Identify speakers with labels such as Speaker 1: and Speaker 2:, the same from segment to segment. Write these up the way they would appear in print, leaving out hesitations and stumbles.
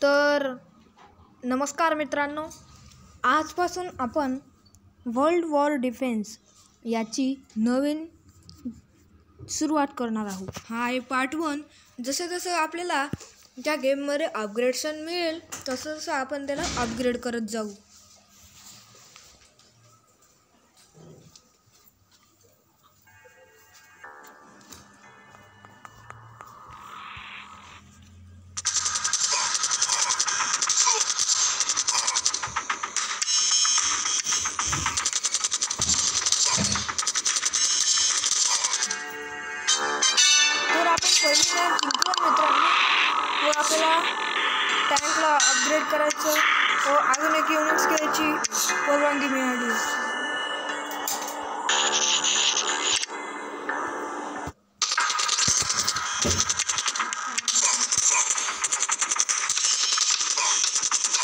Speaker 1: तर नमस्कार मित्रांनो, आजपासून आपण वर्ल्ड वॉर डिफेन्स याची नवीन सुरुवात करणार आहोत. हा आहे पार्ट 1. जसं जसं आपल्याला त्या गेममध्ये अपग्रेडेशन मिळेल तसं तसं आपण त्याला अपग्रेड करत जाऊ. तर आपण पहिली मॅच जिंकलो मित्रांनो, व आपल्याला टँकला अपग्रेड करायचं व अजून एक युनिट्स घ्यायची परवानगी मिळाली.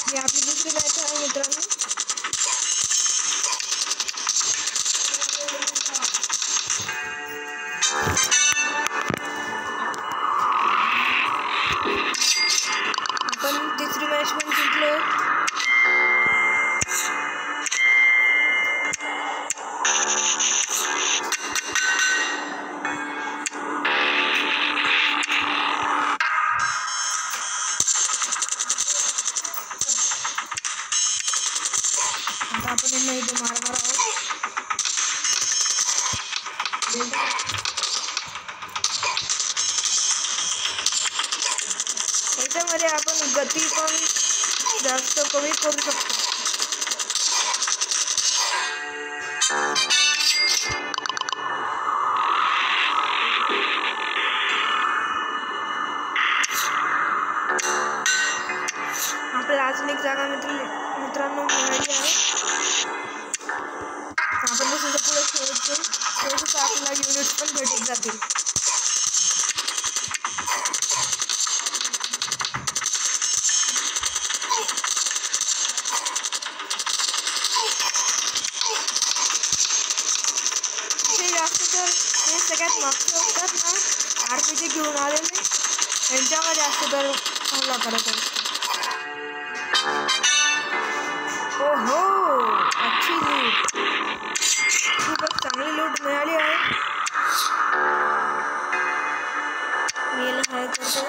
Speaker 1: ही आपली दुसरी मॅच आहे मित्रांनो. आपण तिसरी मॅच पण जिंकलोय. आता आपण यांना इथे मारणार आहोत. याच्यामध्ये आपण गती पण जास्त कमी करू शकतो. आपल्याला अजून एक जागा मित्रांनो मिळाली आहे. आपण जसं पुढे खेळतो तसं आपल्याला युनिट्स पण भेटत जातील. जास्त तर हे सगळ्यात मागचे असतात ना, RPG घेऊन आलेले यांच्यावर जास्त तर हल्ला करत असतो. ओहो, अच्छी लूट, खूपच चांगली लूट मिळाली आहे. मी याला हाय करतो.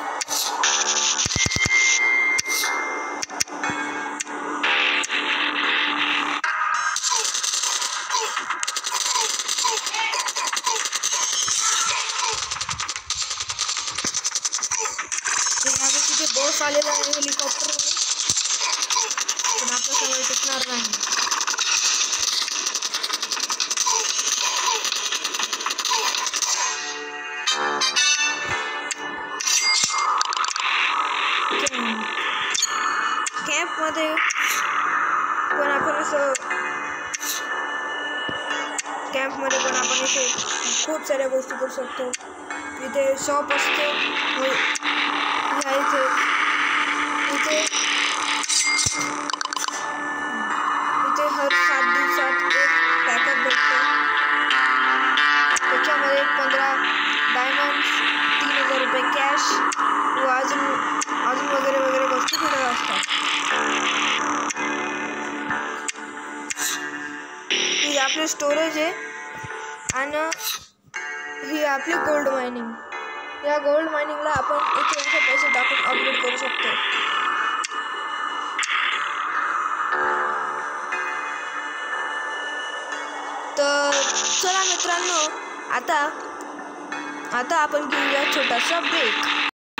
Speaker 1: तिथे बॉस आलेला आहे हेलिकॉप्टर, पण आपलं सवय टिकणार नाही. कॅम्पमध्ये पण आपण इथे खूप साऱ्या गोष्टी करू शकतो. इथे शॉप असते, इथे हर 7 दिवसात एक पॅकेट भेटतो. त्याच्यामध्ये 15 डायमंड्स, 3000 रुपये कॅश व अजून वगैरे वगैरे वस्तू भेटत असतात. ही आपली स्टोरेज आहे आणि ही आपली गोल्ड मायनिंग. या गोल्ड मायनिंगला आपण इथे असे पैसे टाकून अपग्रेड करू शकतो. तर चला मित्रांनो, आता आपण घेऊया छोटासा ब्रेक.